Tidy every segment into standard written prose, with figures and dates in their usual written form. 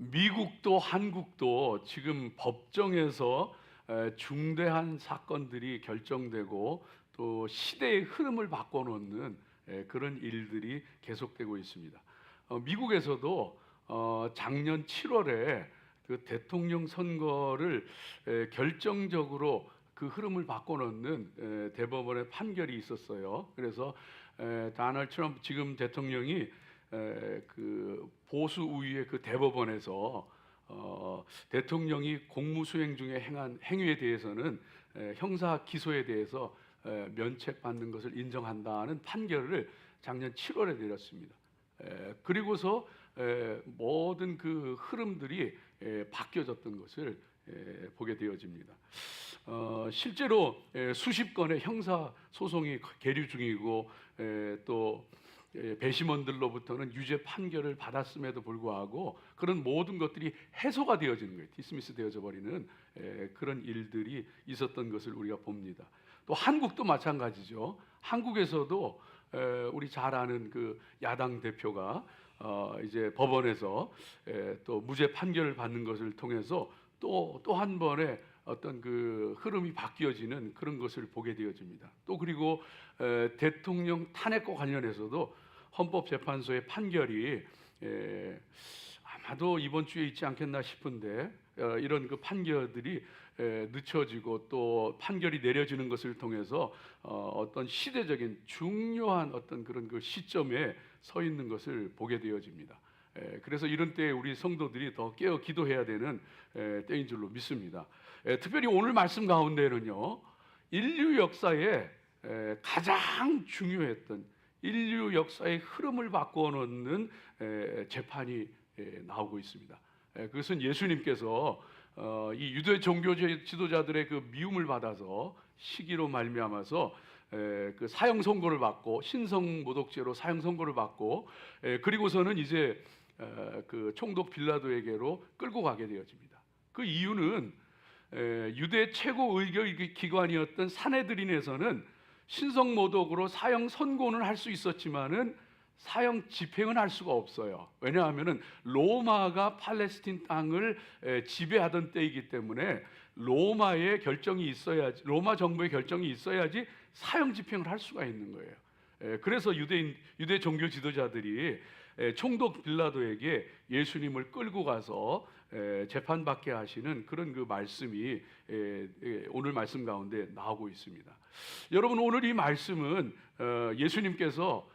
미국도 한국도 지금 법정에서 중대한 사건들이 결정되고 또 시대의 흐름을 바꿔놓는 그런 일들이 계속되고 있습니다. 미국에서도 작년 7월에 그 대통령 선거를 결정적으로 그 흐름을 바꿔놓는 대법원의 판결이 있었어요. 그래서 도널드 트럼프 지금 대통령이 그 보수 우위의 그 대법원에서 대통령이 공무수행 중에 행한 행위에 대해서는 형사 기소에 대해서 면책받는 것을 인정한다는 판결을 작년 7월에 내렸습니다. 그리고서 모든 그 흐름들이 바뀌어졌던 것을 보게 되어집니다. 실제로 수십 건의 형사 소송이 계류 중이고 또 배심원들로부터는 유죄 판결을 받았음에도 불구하고 그런 모든 것들이 해소가 되어지는 거예요. 디스미스 되어져 버리는 그런 일들이 있었던 것을 우리가 봅니다. 또 한국도 마찬가지죠. 한국에서도 우리 잘 아는 그 야당 대표가 이제 법원에서 또 무죄 판결을 받는 것을 통해서 또 한 번의 어떤 그 흐름이 바뀌어지는 그런 것을 보게 되어집니다. 또 그리고 대통령 탄핵과 관련해서도 헌법재판소의 판결이 아마도 이번 주에 있지 않겠나 싶은데 이런 그 판결들이 늦춰지고 또 판결이 내려지는 것을 통해서 어떤 시대적인 중요한 어떤 그런 그 시점에 서 있는 것을 보게 되어집니다. 그래서 이런 때에 우리 성도들이 더 깨어 기도해야 되는 때인 줄로 믿습니다. 특별히 오늘 말씀 가운데는요, 인류 역사에 가장 중요했던 인류 역사의 흐름을 바꿔놓는 재판이 나오고 있습니다. 그것은 예수님께서 이 유대 종교 지도자들의 그 미움을 받아서 시기로 말미암아서 그 사형 선고를 받고 신성 모독죄로 사형 선고를 받고 그리고서는 이제 그 총독 빌라도에게로 끌고 가게 되어집니다. 그 이유는 유대 최고 의교 기관이었던 산헤드린에서는 신성 모독으로 사형 선고는 할 수 있었지만은 사형 집행은 할 수가 없어요. 왜냐하면은 로마가 팔레스틴 땅을 지배하던 때이기 때문에 로마의 결정이 있어야지, 로마 정부의 결정이 있어야지 사형 집행을 할 수가 있는 거예요. 그래서 유대 종교 지도자들이 총독 빌라도에게 예수님을 끌고 가서 재판받게 하시는 그런 그 말씀이 오늘 말씀 가운데 나오고 있습니다. 여러분, 오늘 이 말씀은 예수님께서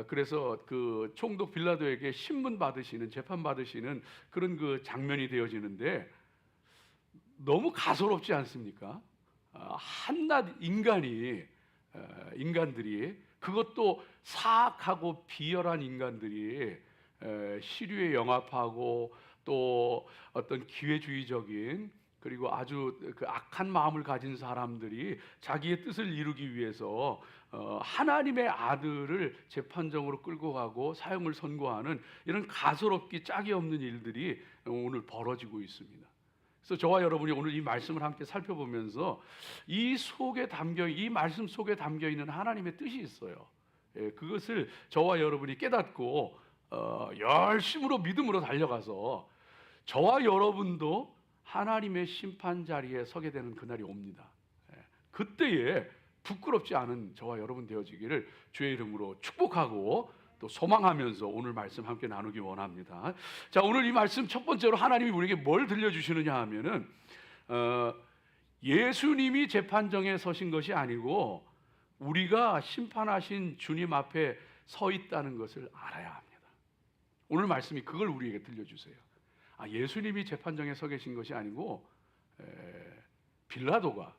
그래서 그 총독 빌라도에게 신문 받으시는, 재판 받으시는 그런 그 장면이 되어지는데 너무 가소롭지 않습니까? 한낱 인간들이, 그것도 사악하고 비열한 인간들이 시류에 영합하고 또 어떤 기회주의적인 그리고 아주 그 악한 마음을 가진 사람들이 자기의 뜻을 이루기 위해서 하나님의 아들을 재판정으로 끌고 가고 사형을 선고하는 이런 가소롭기 짝이 없는 일들이 오늘 벌어지고 있습니다. 그래서 저와 여러분이 오늘 이 말씀을 함께 살펴보면서 이 말씀 속에 담겨 있는 하나님의 뜻이 있어요. 그것을 저와 여러분이 깨닫고 열심으로 믿음으로 달려가서 저와 여러분도 하나님의 심판 자리에 서게 되는 그날이 옵니다. 그때에 부끄럽지 않은 저와 여러분 되어지기를 주의 이름으로 축복하고 또 소망하면서 오늘 말씀 함께 나누기 원합니다. 자, 오늘 이 말씀 첫 번째로 하나님이 우리에게 뭘 들려주시느냐 하면은 예수님이 재판정에 서신 것이 아니고 우리가 심판하신 주님 앞에 서 있다는 것을 알아야 합니다. 오늘 말씀이 그걸 우리에게 들려주세요. 예수님이 재판정에 서 계신 것이 아니고 빌라도가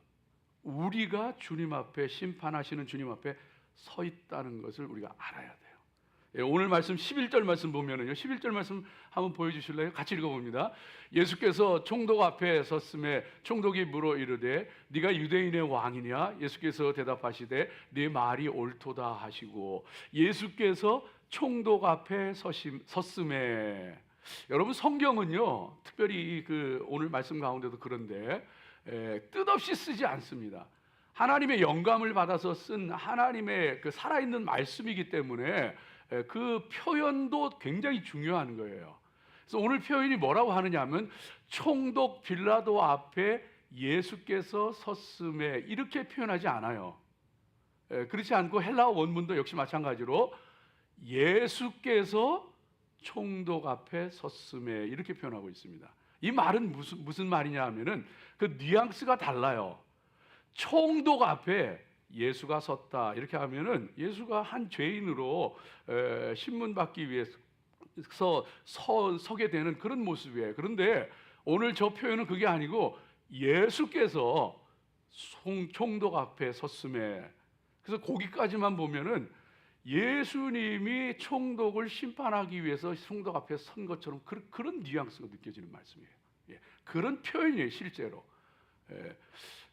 우리가 주님 앞에 심판하시는 주님 앞에 서 있다는 것을 우리가 알아야 돼요. 오늘 말씀 11절 말씀 보면은요, 11절 말씀 한번 보여주실래요? 같이 읽어봅니다. 예수께서 총독 앞에 섰음에 총독이 물어 이르되 네가 유대인의 왕이냐? 예수께서 대답하시되 네 말이 옳도다 하시고 예수께서 총독 앞에 섰음에, 여러분 성경은요 특별히 그 오늘 말씀 가운데도 그런데 뜻없이 쓰지 않습니다. 하나님의 영감을 받아서 쓴 하나님의 그 살아있는 말씀이기 때문에 그 표현도 굉장히 중요한 거예요. 그래서 오늘 표현이 뭐라고 하느냐면 총독 빌라도 앞에 예수께서 섰음에 이렇게 표현하지 않아요. 그렇지 않고 헬라어 원문도 역시 마찬가지로 예수께서 총독 앞에 섰음에 이렇게 표현하고 있습니다. 이 말은 무슨 말이냐 하면은 그 뉘앙스가 달라요. 총독 앞에 예수가 섰다 이렇게 하면은 예수가 한 죄인으로 신문 받기 위해서 서게 되는 그런 모습이에요. 그런데 오늘 저 표현은 그게 아니고 예수께서 총독 앞에 섰음에, 그래서 거기까지만 보면은 예수님이 총독을 심판하기 위해서 총독 앞에 선 것처럼 그런 뉘앙스가 느껴지는 말씀이에요. 그런 표현이에요, 실제로.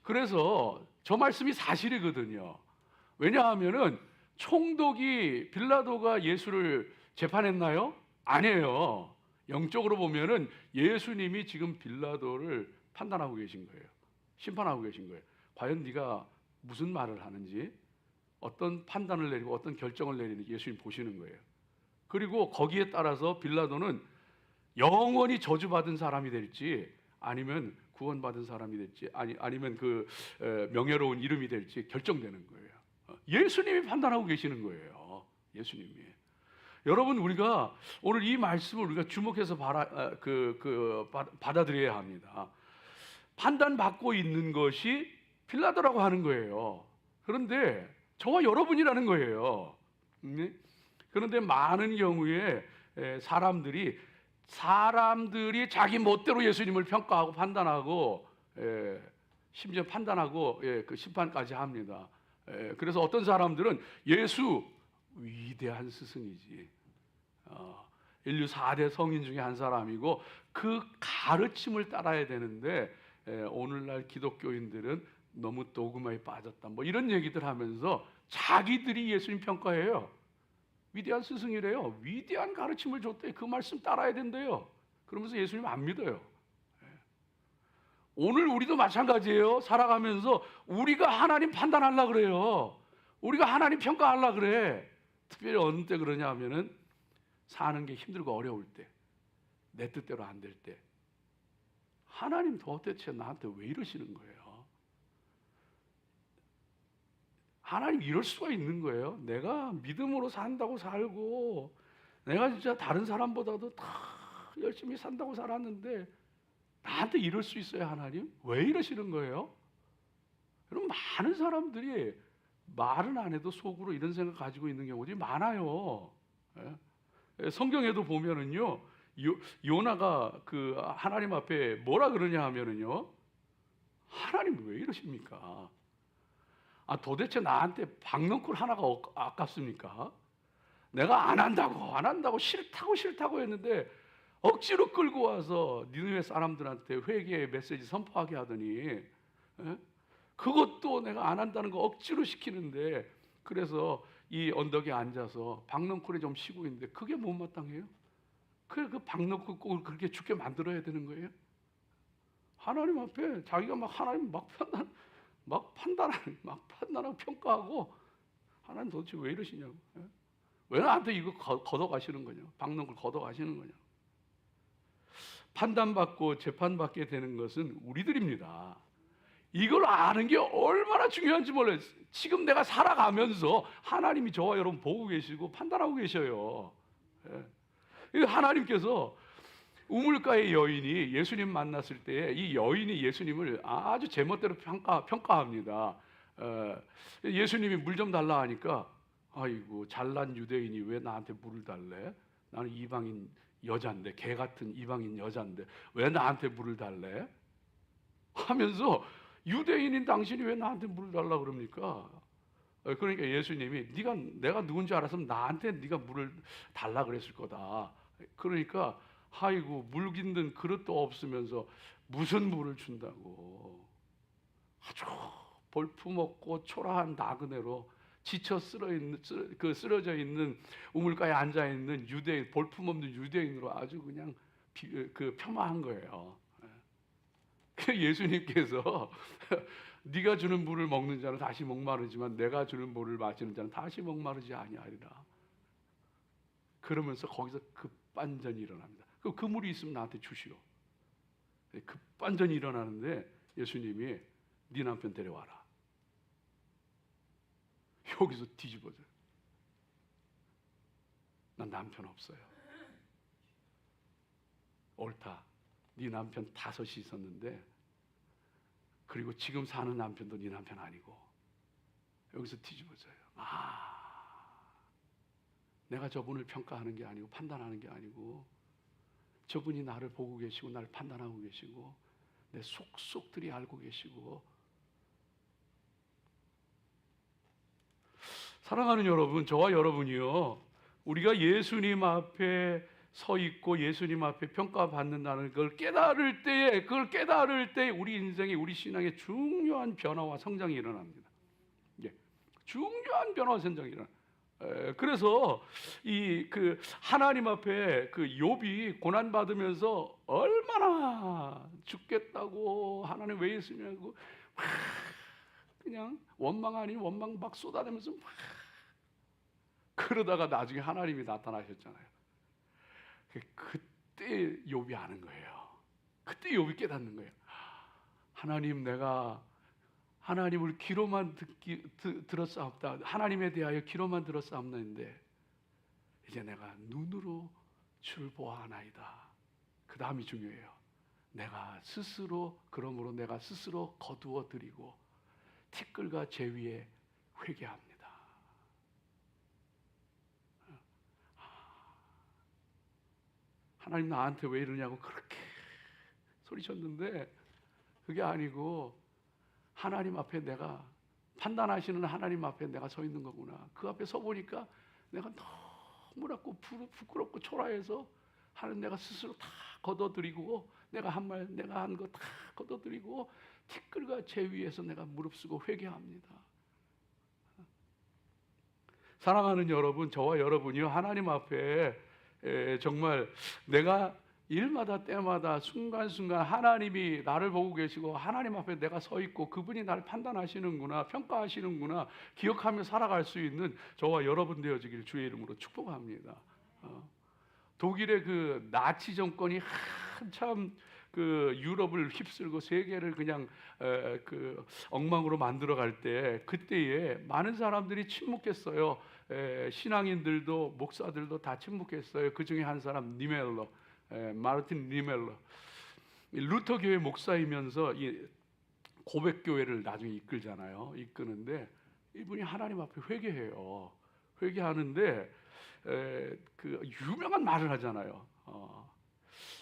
그래서 저 말씀이 사실이거든요. 왜냐하면은 총독이 빌라도가 예수를 재판했나요? 아니에요. 영적으로 보면은 예수님이 지금 빌라도를 판단하고 계신 거예요. 심판하고 계신 거예요. 과연 네가 무슨 말을 하는지, 어떤 판단을 내리고 어떤 결정을 내리는지 예수님 보시는 거예요. 그리고 거기에 따라서 빌라도는 영원히 저주받은 사람이 될지 아니면 구원받은 사람이 될지 아니면 그 명예로운 이름이 될지 결정되는 거예요. 예수님이 판단하고 계시는 거예요. 예수님이. 여러분, 우리가 오늘 이 말씀을 우리가 주목해서 받아들여야 합니다. 판단받고 있는 것이 빌라도라고 하는 거예요. 그런데 저와 여러분이라는 거예요. 그런데 많은 경우에 사람들이 자기 멋대로 예수님을 평가하고 판단하고 심지어 판단하고 그 심판까지 합니다. 그래서 어떤 사람들은 예수 위대한 스승이지, 인류 4대 성인 중에 한 사람이고 그 가르침을 따라야 되는데 오늘날 기독교인들은 너무 도그마에 빠졌다, 뭐 이런 얘기들 하면서 자기들이 예수님 평가해요. 위대한 스승이래요. 위대한 가르침을 줬대. 그 말씀 따라야 된대요. 그러면서 예수님 안 믿어요. 오늘 우리도 마찬가지예요. 살아가면서 우리가 하나님 판단하려고 그래요. 우리가 하나님 평가하려고 그래. 특별히 어느 때 그러냐 하면은 사는 게 힘들고 어려울 때, 내 뜻대로 안 될 때, 하나님 도대체 나한테 왜 이러시는 거예요? 하나님 이럴 수가 있는 거예요? 내가 믿음으로 산다고 살고 내가 진짜 다른 사람보다도 다 열심히 산다고 살았는데 나한테 이럴 수 있어요? 하나님? 왜 이러시는 거예요? 여러분, 많은 사람들이 말은 안 해도 속으로 이런 생각 가지고 있는 경우들이 많아요. 성경에도 보면은요, 요나가 그 하나님 앞에 뭐라 그러냐 하면은요, 하나님 왜 이러십니까? 도대체 나한테 박넝쿨 하나가 아깝습니까? 내가 안 한다고 싫다고 했는데 억지로 끌고 와서 니느웨 사람들한테 회개의 메시지 선포하게 하더니 그것도 내가 안 한다는 거 억지로 시키는데, 그래서 이 언덕에 앉아서 박넝쿨에 좀 쉬고 있는데 그게 못마땅해요? 그 박넝쿨 꼭 그렇게 죽게 만들어야 되는 거예요? 하나님 앞에 자기가 하나님 판단하고 평가하고, 하나님 도대체 왜 이러시냐고. 왜 나한테 이거 걷어가시는 거냐? 박농을 걷어가시는 거냐? 판단받고 재판받게 되는 것은 우리들입니다. 이걸 아는 게 얼마나 중요한지 몰라요. 지금 내가 살아가면서 하나님이 저와 여러분 보고 계시고 판단하고 계셔요. 하나님께서 우물가의 여인이 예수님 만났을 때 이 여인이 예수님을 아주 제멋대로 평가합니다. 예수님이 물 좀 달라 하니까, 아이고 잘난 유대인이 왜 나한테 물을 달래? 나는 이방인 여자인데, 개 같은 이방인 여자인데 왜 나한테 물을 달래? 하면서 유대인인 당신이 왜 나한테 물을 달라 그럽니까? 그러니까 예수님이 내가 누군지 알았으면 나한테 네가 물을 달라 그랬을 거다. 그러니까 아이고 물 깃는 그릇도 없으면서 무슨 물을 준다고. 아주 볼품없고 초라한 나그네로 지쳐 쓰러져 있는 우물가에 앉아 있는 유대인, 볼품없는 유대인으로 아주 그냥 폄하한 거예요. 예수님께서 네가 주는 물을 먹는 자는 다시 목마르지만 내가 주는 물을 마시는 자는 다시 목마르지 아니하리라. 그러면서 거기서 급반전이 일어납니다. 그 그물이 있으면 나한테 주시오. 급반전이 일어나는데 예수님이 네 남편 데려와라. 여기서 뒤집어져요. 난 남편 없어요. 옳다. 네 남편 5이 있었는데, 그리고 지금 사는 남편도 네 남편 아니고. 여기서 뒤집어져요. 내가 저분을 평가하는 게 아니고 판단하는 게 아니고, 저분이 나를 보고 계시고 나를 판단하고 계시고 내 속속들이 알고 계시고. 사랑하는 여러분, 저와 여러분이요, 우리가 예수님 앞에 서 있고 예수님 앞에 평가받는다는 걸 깨달을 때에, 그걸 깨달을 때 우리 인생에, 우리 신앙에 중요한 변화와 성장이 일어납니다. 예, 중요한 변화와 성장이 일어납니다. 그래서 그 하나님 앞에 그 욥이 고난 받으면서 얼마나 죽겠다고, 하나님 왜 있으냐고 그냥 원망 아닌 원망 막 쏟아내면서 그러다가 나중에 하나님이 나타나셨잖아요. 그때 욥이 아는 거예요. 그때 욥이 깨닫는 거예요. 하나님, 내가 하나님을 귀로만 들었사옵다. 하나님에 대하여 귀로만 들었사옵나인데 이제 내가 눈으로 주를 보아하나이다. 그 다음이 중요해요. 내가 스스로, 그러므로 내가 스스로 거두어 드리고 티끌과 제위에 회개합니다. 하나님 나한테 왜 이러냐고 그렇게 소리쳤는데 그게 아니고, 하나님 앞에 내가, 판단하시는 하나님 앞에 내가 서 있는 거구나. 그 앞에 서 보니까 내가 너무나고 부끄럽고 초라해서 하는 내가 스스로 다 걷어들이고, 내가 한 말, 내가 한 거 다 걷어들이고 티끌과 제위에서 내가 무릅쓰고 회개합니다. 사랑하는 여러분, 저와 여러분이요, 하나님 앞에 정말 내가 일마다 때마다 순간순간 하나님이 나를 보고 계시고 하나님 앞에 내가 서 있고 그분이 나를 판단하시는구나, 평가하시는구나 기억하며 살아갈 수 있는 저와 여러분 되어지길 주의 이름으로 축복합니다. 독일의 그 나치 정권이 한참 그 유럽을 휩쓸고 세계를 그냥 그 엉망으로 만들어 갈 때, 그때에 많은 사람들이 침묵했어요. 신앙인들도 목사들도 다 침묵했어요. 그 중에 한 사람 니멜러, 마르틴 니멜러, 루터 교회 목사이면서 이 고백 교회를 나중에 이끌잖아요. 이끄는데 이분이 하나님 앞에 회개해요. 회개하는데 그 유명한 말을 하잖아요.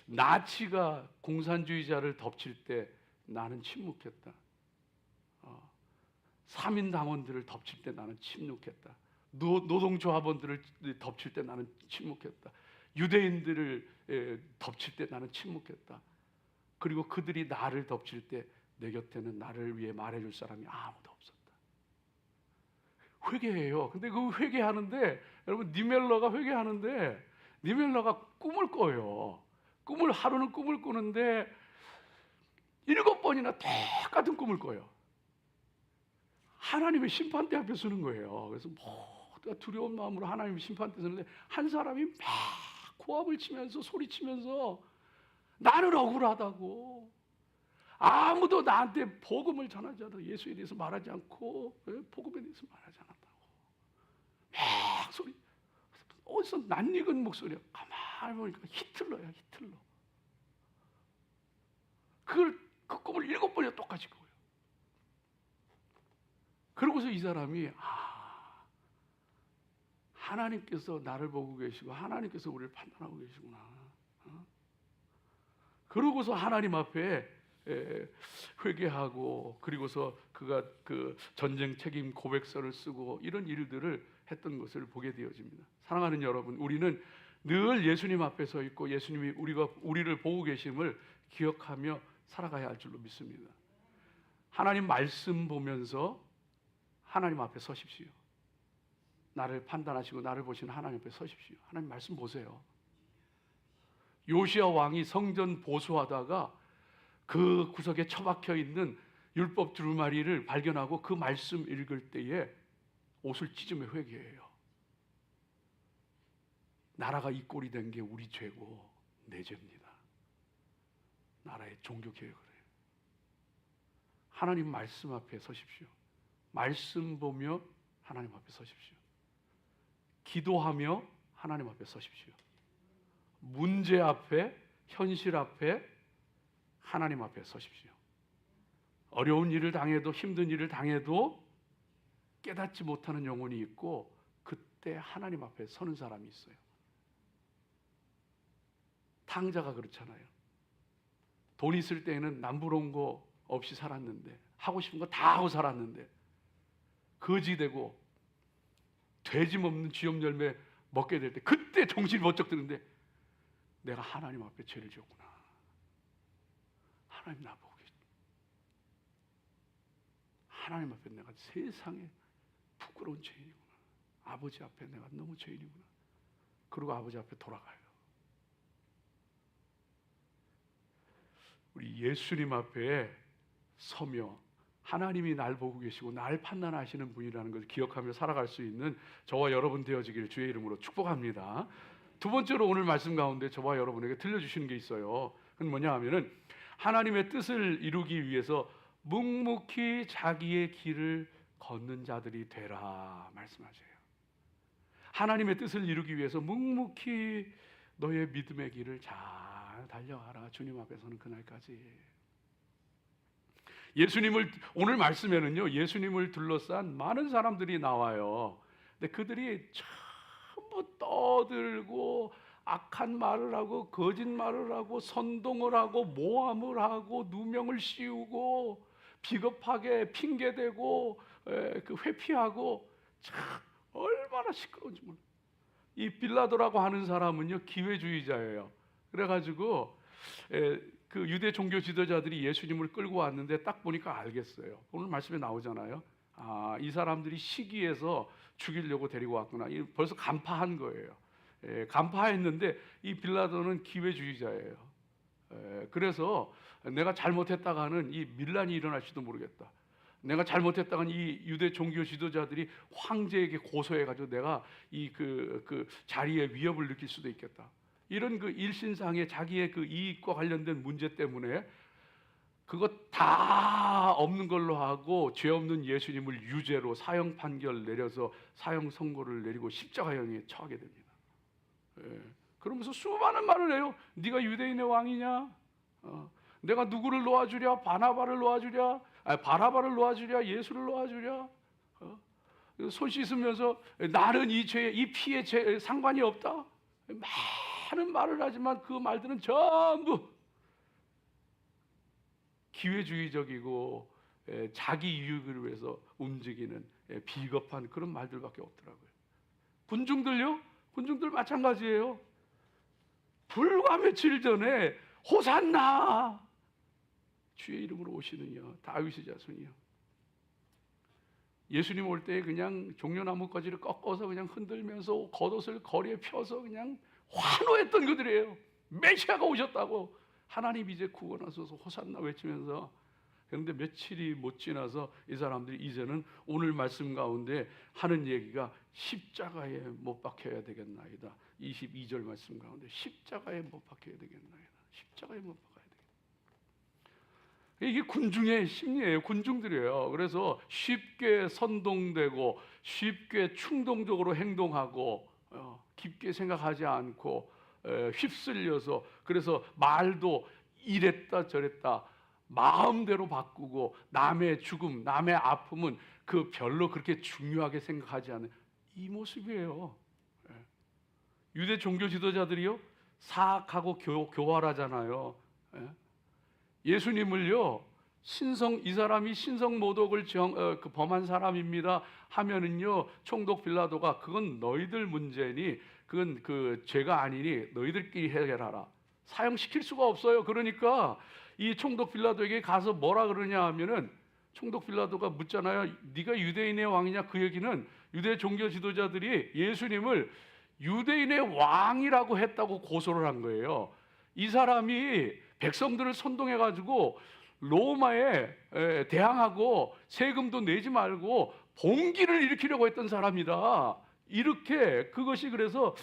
나치가 공산주의자를 덮칠 때 나는 침묵했다. 사민당원들을 덮칠 때 나는 침묵했다. 노동조합원들을 덮칠 때 나는 침묵했다. 유대인들을 덮칠 때 나는 침묵했다. 그리고 그들이 나를 덮칠 때 내 곁에는 나를 위해 말해줄 사람이 아무도 없었다. 회개해요. 근데 그 회개하는데, 여러분, 니멜러가 회개하는데 니멜러가 꿈을 꿔요. 하루는 꿈을 꾸는데 7번이나 똑같은 꿈을 꿔요. 하나님의 심판대 앞에 서는 거예요. 그래서 모두가 두려운 마음으로 하나님의 심판대 서는데, 한 사람이 막 고함을 치면서 소리치면서 나는 억울하다고, 아무도 나한테 복음을 전하지 않아, 예수에 대해서 말하지 않고 복음에 대해서 말하지 않았다고 막 소리, 어디서 낯익은 목소리야. 가만히 보니까 히틀러야, 히틀러. 그 꿈을 7번이나 똑같이 꿔요. 그러고서 이 사람이 하나님께서 나를 보고 계시고 하나님께서 우리를 판단하고 계시구나. 그러고서 하나님 앞에 회개하고, 그리고서 그가 그 전쟁 책임 고백서를 쓰고 이런 일들을 했던 것을 보게 되어집니다. 사랑하는 여러분, 우리는 늘 예수님 앞에 서 있고 예수님이 우리를 보고 계심을 기억하며 살아가야 할 줄로 믿습니다. 하나님 말씀 보면서 하나님 앞에 서십시오. 나를 판단하시고 나를 보시는 하나님 앞에 서십시오. 하나님 말씀 보세요. 요시야 왕이 성전 보수하다가 그 구석에 처박혀 있는 율법 두루마리를 발견하고 그 말씀 읽을 때에 옷을 찢으며 회개해요. 나라가 이 꼴이 된 게 우리 죄고 내 죄입니다. 나라의 종교개혁을 해요. 하나님 말씀 앞에 서십시오. 말씀 보며 하나님 앞에 서십시오. 기도하며 하나님 앞에 서십시오. 문제 앞에, 현실 앞에 하나님 앞에 서십시오. 어려운 일을 당해도, 힘든 일을 당해도 깨닫지 못하는 영혼이 있고, 그때 하나님 앞에 서는 사람이 있어요. 탕자가 그렇잖아요. 돈 있을 때에는 남부러운 거 없이 살았는데, 하고 싶은 거 다 하고 살았는데, 거지 되고 돼지 먹는 쥐염 열매 먹게 될 때 그때 정신이 번쩍 드는데, 내가 하나님 앞에 죄를 지었구나. 하나님 나보고 계시. 하나님 앞에 내가 세상에 부끄러운 죄인이구나. 아버지 앞에 내가 너무 죄인이구나. 그리고 아버지 앞에 돌아가요. 우리 예수님 앞에 서며 하나님이 날 보고 계시고 날 판단하시는 분이라는 것을 기억하며 살아갈 수 있는 저와 여러분 되어지기를 주의 이름으로 축복합니다. 두 번째로 오늘 말씀 가운데 저와 여러분에게 들려주시는 게 있어요. 그건 뭐냐 하면은, 하나님의 뜻을 이루기 위해서 묵묵히 자기의 길을 걷는 자들이 되라 말씀하세요. 하나님의 뜻을 이루기 위해서 묵묵히 너의 믿음의 길을 잘 달려가라. 주님 앞에서는 그날까지. 예수님을, 오늘 말씀에는요, 예수님을 둘러싼 많은 사람들이 나와요. 근데 그들이 전부 떠들고 악한 말을 하고 거짓말을 하고 선동을 하고 모함을 하고 누명을 씌우고 비겁하게 핑계대고 그 회피하고, 참 얼마나 시끄러운지 몰라요. 이 빌라도라고 하는 사람은요, 기회주의자예요. 그래가지고 그 유대 종교 지도자들이 예수님을 끌고 왔는데 딱 보니까 알겠어요. 오늘 말씀에 나오잖아요. 아, 이 사람들이 시기해서 죽이려고 데리고 왔구나. 벌써 간파한 거예요. 간파했는데 이 빌라도는 기회주의자예요. 그래서 내가 잘못했다가는 이 밀란이 일어날지도 모르겠다. 내가 잘못했다간 이 유대 종교 지도자들이 황제에게 고소해가지고 내가 이 그 자리에 위협을 느낄 수도 있겠다. 이런 그 일신상의 자기의 그 이익과 관련된 문제 때문에 그것 다 없는 걸로 하고 죄 없는 예수님을 유죄로 사형 판결 내려서 사형 선고를 내리고 십자가형에 처하게 됩니다. 그러면서 수많은 말을 해요. 네가 유대인의 왕이냐? 내가 누구를 놓아주랴? 바나바를 놓아주랴? 바라바를 놓아주랴? 예수를 놓아주랴? 손 씻으면서 나는 이 죄, 이 피에 상관이 없다. 많은 말을 하지만 그 말들은 전부 기회주의적이고 자기 이익을 위해서 움직이는 비겁한 그런 말들밖에 없더라고요. 군중들요? 군중들 마찬가지예요. 불과 며칠 전에 호산나 주의 이름으로 오시느냐 다윗의 자손이요. 예수님 올 때 그냥 종려나무 가지를 꺾어서 그냥 흔들면서 겉옷을 거리에 펴서 그냥 환호했던 그들이에요. 메시아가 오셨다고, 하나님 이제 구원하소서 호산나 외치면서. 그런데 며칠이 못 지나서 이 사람들이 이제는 오늘 말씀 가운데 하는 얘기가 십자가에 못 박혀야 되겠나이다. 22절 말씀 가운데 십자가에 못 박혀야 되겠나이다. 십자가에 못 박혀야 되겠다. 이게 군중의 심리예요. 군중들이에요. 그래서 쉽게 선동되고 쉽게 충동적으로 행동하고 깊게 생각하지 않고 휩쓸려서, 그래서 말도 이랬다 저랬다 마음대로 바꾸고 남의 죽음, 남의 아픔은 그 별로 그렇게 중요하게 생각하지 않는 이 모습이에요. 유대 종교 지도자들이요 사악하고 교활하잖아요. 예수님을요 이 사람이 신성 모독을 범한 사람입니다 하면은요 총독 빌라도가 그건 너희들 문제니, 그건 그 죄가 아니니 너희들끼리 해결하라. 사형시킬 수가 없어요. 그러니까 이 총독 빌라도에게 가서 뭐라 그러냐 하면은, 총독 빌라도가 묻잖아요. 네가 유대인의 왕이냐? 그 얘기는 유대 종교 지도자들이 예수님을 유대인의 왕이라고 했다고 고소를 한 거예요. 이 사람이 백성들을 선동해 가지고 로마에 대항하고 세금도 내지 말고 봉기를 일으키려고 했던 사람이다. 이렇게 그것이 그래서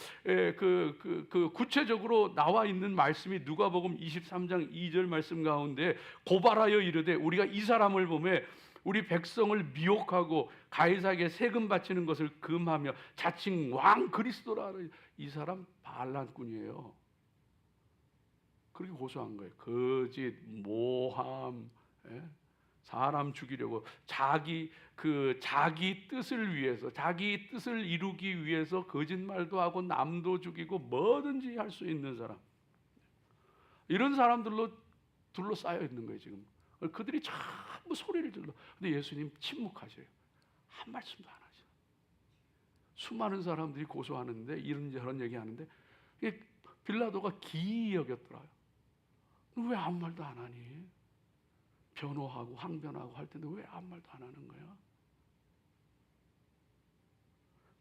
구체적으로 나와 있는 말씀이 누가복음 23장 2절 말씀 가운데 고발하여 이르되 우리가 이 사람을 보매 우리 백성을 미혹하고 가이사에게 세금 바치는 것을 금하며 자칭 왕 그리스도라. 이 사람 반란꾼이에요. 그렇게 고소한 거예요. 거짓, 모함, 사람 죽이려고 자기 뜻을 위해서, 자기 뜻을 이루기 위해서 거짓말도 하고 남도 죽이고 뭐든지 할 수 있는 사람, 이런 사람들로 둘러싸여 있는 거예요 지금. 그들이 전부 소리를 질러. 근데 예수님 침묵하셔요. 한 말씀도 안 하셔. 수많은 사람들이 고소하는데 이런저런 얘기하는데 빌라도가 기이 여겼더라요. 왜 아무 말도 안 하니? 변호하고 항변하고 할 텐데 왜 아무 말도 안 하는 거야?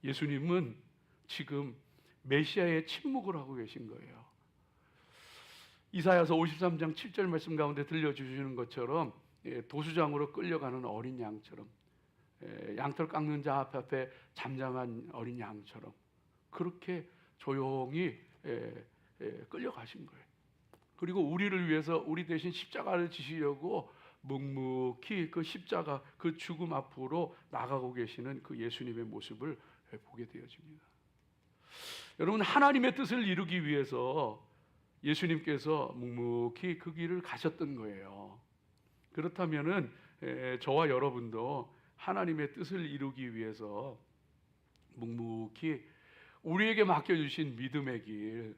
예수님은 지금 메시아의 침묵을 하고 계신 거예요. 이사야서 53장 7절 말씀 가운데 들려주시는 것처럼 도수장으로 끌려가는 어린 양처럼, 양털 깎는 자 앞에 잠잠한 어린 양처럼 그렇게 조용히 끌려가신 거예요. 그리고 우리를 위해서 우리 대신 십자가를 지시려고 묵묵히 그 십자가, 그 죽음 앞으로 나가고 계시는 그 예수님의 모습을 보게 되어집니다. 여러분, 하나님의 뜻을 이루기 위해서 예수님께서 묵묵히 그 길을 가셨던 거예요. 그렇다면은 저와 여러분도 하나님의 뜻을 이루기 위해서 묵묵히 우리에게 맡겨주신 믿음의 길,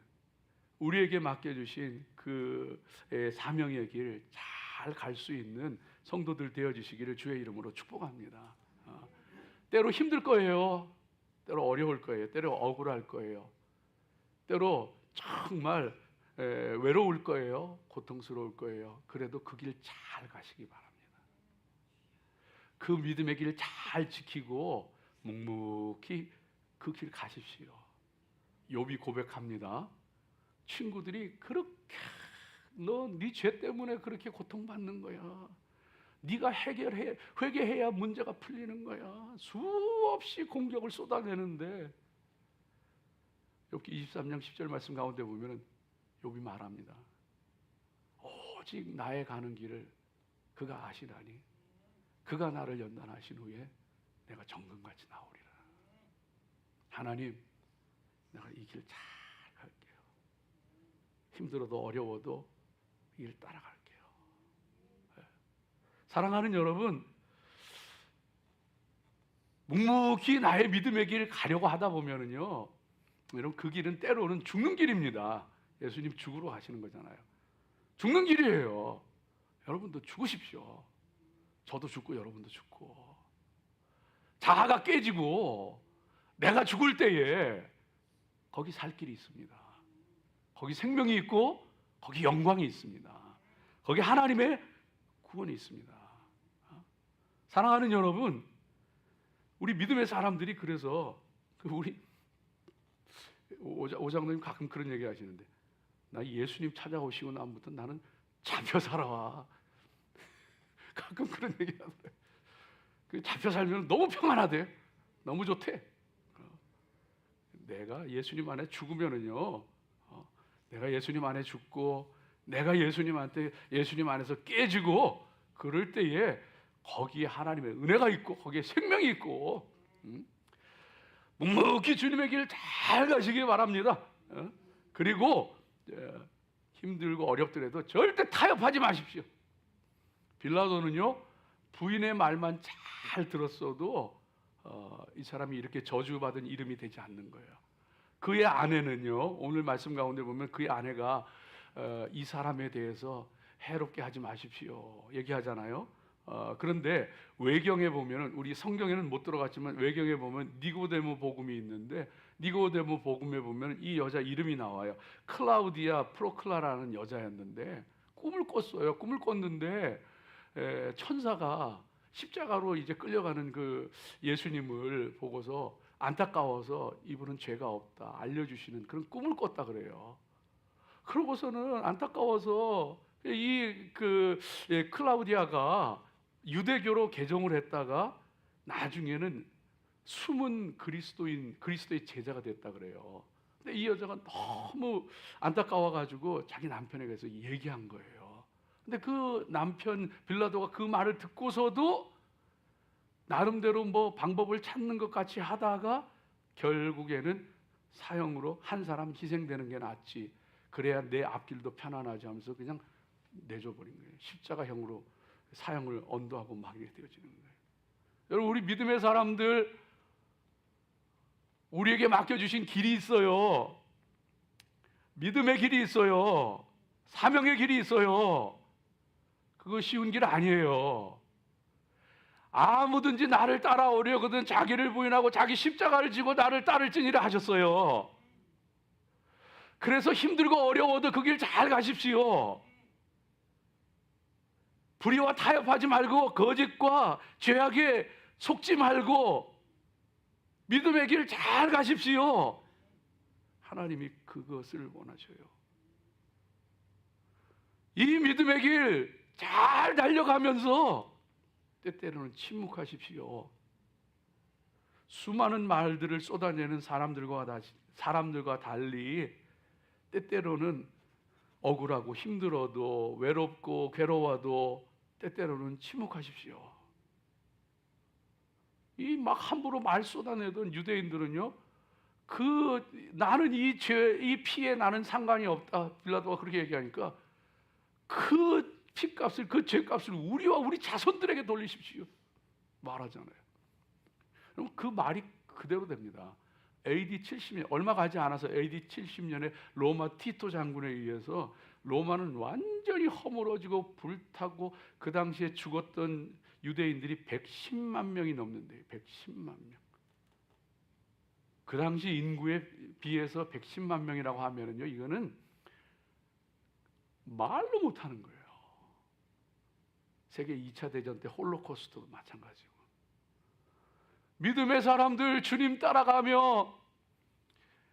우리에게 맡겨주신 그 사명의 길 잘 갈 수 있는 성도들 되어주시기를 주의 이름으로 축복합니다. 때로 힘들 거예요. 때로 어려울 거예요. 때로 억울할 거예요. 때로 정말 외로울 거예요. 고통스러울 거예요. 그래도 그 길 잘 가시기 바랍니다. 그 믿음의 길 잘 지키고 묵묵히 그 길 가십시오. 욥이 고백합니다. 친구들이 그렇게 너 네 죄 때문에 그렇게 고통받는 거야. 네가 회개해야 문제가 풀리는 거야. 수없이 공격을 쏟아내는데 욥기 23장 10절 말씀 가운데 보면은 욥이 말합니다. 오직 나의 가는 길을 그가 아시나니 그가 나를 연단하신 후에 내가 정금같이 나오리라. 하나님, 내가 이 길 잘 갈게요. 힘들어도 어려워도 이 길 따라갈게요. 사랑하는 여러분, 묵묵히 나의 믿음의 길 가려고 하다 보면은요, 여러분 그 길은 때로는 죽는 길입니다. 예수님 죽으러 가시는 거잖아요. 죽는 길이에요. 여러분도 죽으십시오. 저도 죽고 여러분도 죽고. 자아가 깨지고 내가 죽을 때에 거기 살 길이 있습니다. 거기 생명이 있고 거기 영광이 있습니다. 거기 하나님의 구원이 있습니다. 사랑하는 여러분, 우리 믿음의 사람들이 그래서 우리 오장로님 가끔 그런 얘기 하시는데, 나 예수님 찾아오시고 나부터 나는 잡혀 살아와. 가끔 그런 얘기 하더라고요. 잡혀 살면 너무 평안하대. 너무 좋대. 내가 예수님 안에 죽으면은요, 내가 예수님 안에 죽고 내가 예수님 안에서 깨지고 그럴 때에 거기에 하나님의 은혜가 있고 거기에 생명이 있고, 묵묵히 주님의 길 잘 가시기 바랍니다. 그리고 힘들고 어렵더라도 절대 타협하지 마십시오. 빌라도는요, 부인의 말만 잘 들었어도 이 사람이 이렇게 저주받은 이름이 되지 않는 거예요. 그의 아내는요, 오늘 말씀 가운데 보면 그의 아내가 이 사람에 대해서 해롭게 하지 마십시오 얘기하잖아요. 그런데 외경에 보면, 우리 성경에는 못 들어갔지만 외경에 보면 니고데모 복음이 있는데, 니고데모 복음에 보면 이 여자 이름이 나와요. 클라우디아 프로클라라는 여자였는데 꿈을 꿨어요. 꿈을 꿨는데 천사가 십자가로 이제 끌려가는 그 예수님을 보고서 안타까워서 이분은 죄가 없다 알려주시는 그런 꿈을 꿨다 그래요. 그러고서는 안타까워서 클라우디아가 유대교로 개종을 했다가 나중에는 숨은 그리스도인, 그리스도의 제자가 됐다 그래요. 근데 이 여자가 너무 안타까워가지고 자기 남편에게 가서 얘기한 거예요. 근데 그 남편 빌라도가 그 말을 듣고서도 나름대로 뭐 방법을 찾는 것 같이 하다가 결국에는 사형으로 한 사람 희생되는 게 낫지, 그래야 내 앞길도 편안하지 하면서 그냥 내줘버린 거예요. 십자가형으로 사형을 언도하고 마게 되어지는 거예요. 여러분, 우리 믿음의 사람들, 우리에게 맡겨주신 길이 있어요. 믿음의 길이 있어요. 사명의 길이 있어요. 그거 쉬운 길 아니에요. 아무든지 나를 따라오려거든 자기를 부인하고 자기 십자가를 지고 나를 따를지니라 하셨어요. 그래서 힘들고 어려워도 그 길 잘 가십시오. 불의와 타협하지 말고 거짓과 죄악에 속지 말고 믿음의 길 잘 가십시오. 하나님이 그것을 원하셔요. 이 믿음의 길 잘 달려가면서 때때로는 침묵하십시오. 수많은 말들을 쏟아내는 사람들과 달리 때때로는 억울하고 힘들어도 외롭고 괴로워도 때때로는 침묵하십시오. 이 막 함부로 말 쏟아내던 유대인들은요, 나는 이 피에 나는 상관이 없다, 빌라도가 그렇게 얘기하니까 그 피값을, 그 죄값을 우리와 우리 자손들에게 돌리십시오 말하잖아요. 그럼 그 말이 그대로 됩니다. AD 70년, 얼마 가지 않아서 AD 70년에 로마 티토 장군에 의해서 로마는 완전히 허물어지고 불타고 그 당시에 죽었던 유대인들이 110만 명이 넘는데요. 110만 명. 그 당시 인구에 비해서 110만 명이라고 하면은요, 이거는 말로 못하는 거예요. 세계 2차 대전 때 홀로코스트도 마찬가지고. 믿음의 사람들, 주님 따라가며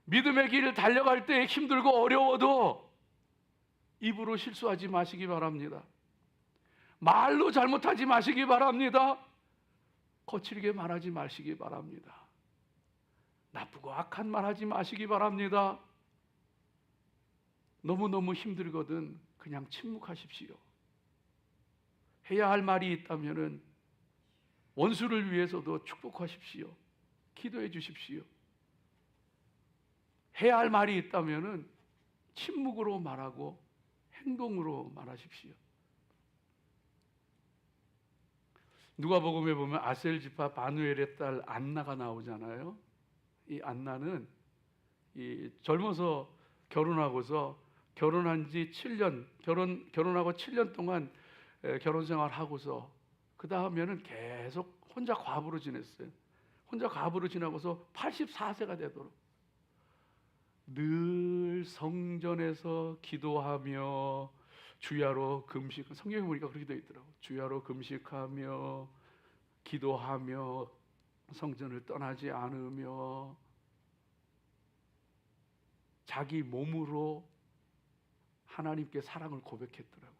믿음의 길을 달려갈 때 힘들고 어려워도 입으로 실수하지 마시기 바랍니다. 말로 잘못하지 마시기 바랍니다. 거칠게 말하지 마시기 바랍니다. 나쁘고 악한 말 하지 마시기 바랍니다. 너무너무 힘들거든 그냥 침묵하십시오. 해야 할 말이 있다면은 원수를 위해서도 축복하십시오. 기도해 주십시오. 해야 할 말이 있다면은 침묵으로 말하고 행동으로 말하십시오. 누가복음에 보면 아셀 지파 바누엘의 딸 안나가 나오잖아요. 이 안나는 젊어서 결혼하고서 결혼한 지 7년, 결혼하고 7년 동안 결혼 생활하고서 그 다음에는 계속 혼자 과부로 지냈어요. 혼자 과부로 지나고서 84세가 되도록 늘 성전에서 기도하며 주야로 금식, 성경에 보니까 그렇게 되어 있더라고요. 주야로 금식하며 기도하며 성전을 떠나지 않으며 자기 몸으로 하나님께 사랑을 고백했더라고요.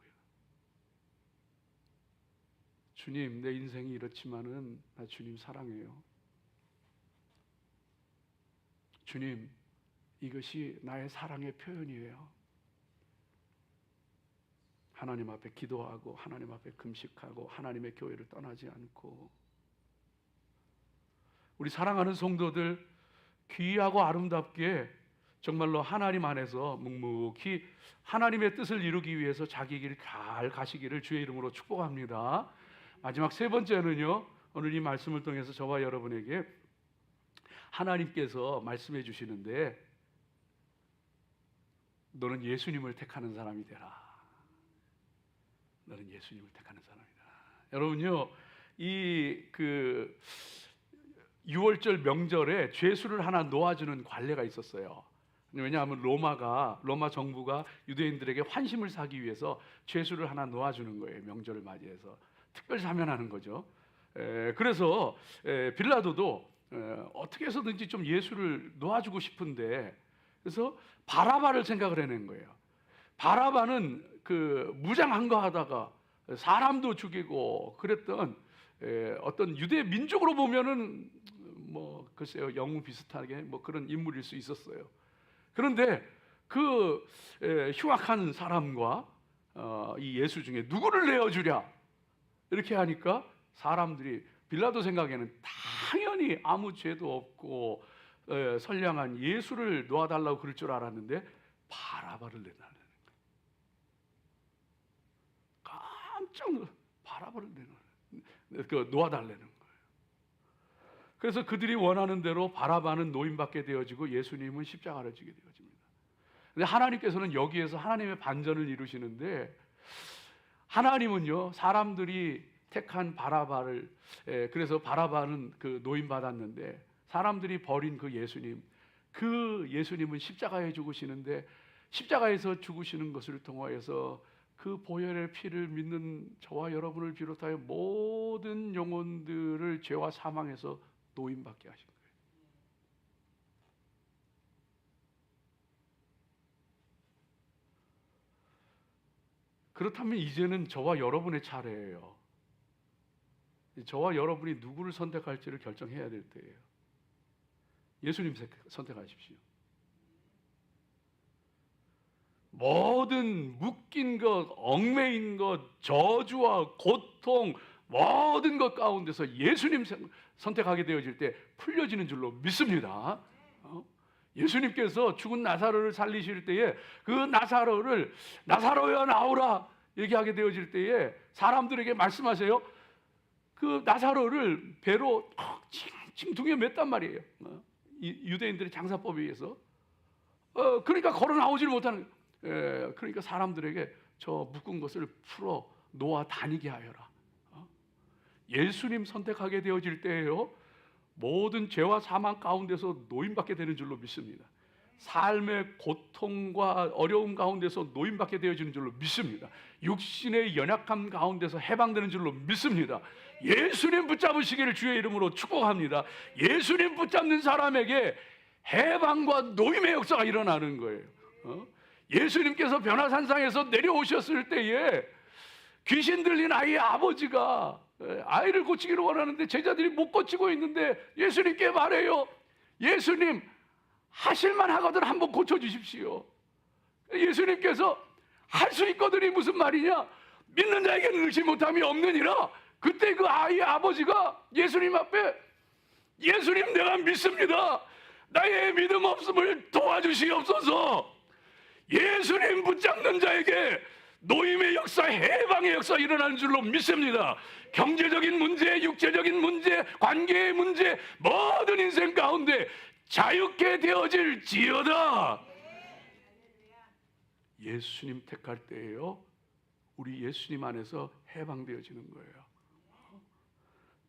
주님, 내 인생이 이렇지만은 나 주님 사랑해요. 주님, 이것이 나의 사랑의 표현이에요. 하나님 앞에 기도하고 하나님 앞에 금식하고 하나님의 교회를 떠나지 않고, 우리 사랑하는 성도들 귀하고 아름답게 정말로 하나님 안에서 묵묵히 하나님의 뜻을 이루기 위해서 자기 길 잘 가시기를 주의 이름으로 축복합니다. 마지막 세 번째는요, 오늘 이 말씀을 통해서 저와 여러분에게 하나님께서 말씀해 주시는데, 너는 예수님을 택하는 사람이 되라. 너는 예수님을 택하는 사람이다. 여러분요, 이 6월절 명절에 죄수를 하나 놓아주는 관례가 있었어요. 왜냐하면 로마 정부가 유대인들에게 환심을 사기 위해서 죄수를 하나 놓아주는 거예요. 명절을 맞이해서 특별 사면하는 거죠. 그래서 빌라도도 어떻게 해서든지 좀 예수를 놓아주고 싶은데, 그래서 바라바를 생각을 해낸 거예요. 바라바는 무장한 거 하다가 사람도 죽이고 그랬던 어떤 유대 민족으로 보면은 뭐 글쎄요 영웅 비슷하게 뭐 그런 인물일 수 있었어요. 그런데 그 흉악한 사람과 이 예수 중에 누구를 내어주랴 이렇게 하니까 사람들이 빌라도 생각에는 당연히 아무 죄도 없고 선량한 예수를 놓아달라고 그럴 줄 알았는데 바라바를 내달라는 거예요. 깜짝 놀라 바라바를 놓아달라는 거예요. 그래서 그들이 원하는 대로 바라바는 노임받게 되어지고 예수님은 십자가를 지게 되어집니다. 근데 하나님께서는 여기에서 하나님의 반전을 이루시는데, 하나님은요 사람들이 택한 바라바를 그래서 바라바는 그 노임받았는데 사람들이 버린 그 예수님은 십자가에 죽으시는데, 십자가에서 죽으시는 것을 통하여서 그 보혈의 피를 믿는 저와 여러분을 비롯하여 모든 영혼들을 죄와 사망에서 노임받게 하신 거예요. 그렇다면 이제는 저와 여러분의 차례예요. 저와 여러분이 누구를 선택할지를 결정해야 될 때예요. 예수님 선택하십시오. 모든 묶인 것, 얽매인 것, 저주와 고통, 모든 것 가운데서 예수님 선택하게 되어질 때 풀려지는 줄로 믿습니다. 예수님께서 죽은 나사로를 살리실 때에 그 나사로야 나오라 얘기하게 되어질 때에 사람들에게 말씀하세요. 그 나사로를 배로 징퉁에 맸단 말이에요. 유대인들의 장사법에 의해서. 그러니까 걸어 나오질 못하는. 그러니까 사람들에게 저 묶은 것을 풀어 놓아 다니게 하여라. 예수님 선택하게 되어질 때에요, 모든 죄와 사망 가운데서 노임받게 되는 줄로 믿습니다. 삶의 고통과 어려움 가운데서 노임받게 되어지는 줄로 믿습니다. 육신의 연약함 가운데서 해방되는 줄로 믿습니다. 예수님 붙잡으시기를 주의 이름으로 축복합니다. 예수님 붙잡는 사람에게 해방과 노임의 역사가 일어나는 거예요. 예수님께서 변화산상에서 내려오셨을 때에 귀신 들린 아이의 아버지가 아이를 고치기를 원하는데 제자들이 못 고치고 있는데 예수님께 말해요. 예수님, 하실만 하거든 한번 고쳐주십시오. 예수님께서 할 수 있거든이 무슨 말이냐? 믿는 자에게는 의심 못함이 없느니라. 그때 그 아이의 아버지가 예수님 앞에, 예수님 내가 믿습니다. 나의 믿음 없음을 도와주시옵소서. 예수님 붙잡는 자에게 노임의 역사, 해방의 역사 일어나는 줄로 믿습니다. 경제적인 문제, 육체적인 문제, 관계의 문제, 모든 인생 가운데 자유케 되어질지어다. 예수님 택할 때에요, 우리 예수님 안에서 해방되어지는 거예요.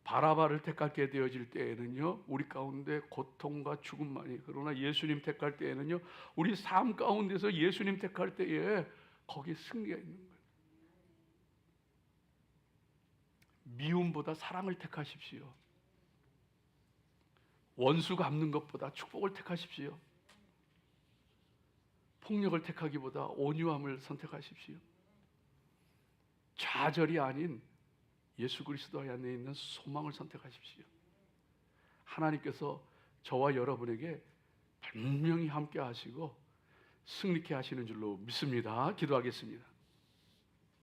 바라바를 택하게 되어질 때에는요, 우리 가운데 고통과 죽음만이, 그러나 예수님 택할 때에는요, 우리 삶 가운데서 예수님 택할 때에 거기에 승리가 있는 거예요. 미움보다 사랑을 택하십시오. 원수 갚는 것보다 축복을 택하십시오. 폭력을 택하기보다 온유함을 선택하십시오. 좌절이 아닌 예수 그리스도 안에 있는 소망을 선택하십시오. 하나님께서 저와 여러분에게 분명히 함께 하시고 승리케 하시는 줄로 믿습니다. 기도하겠습니다.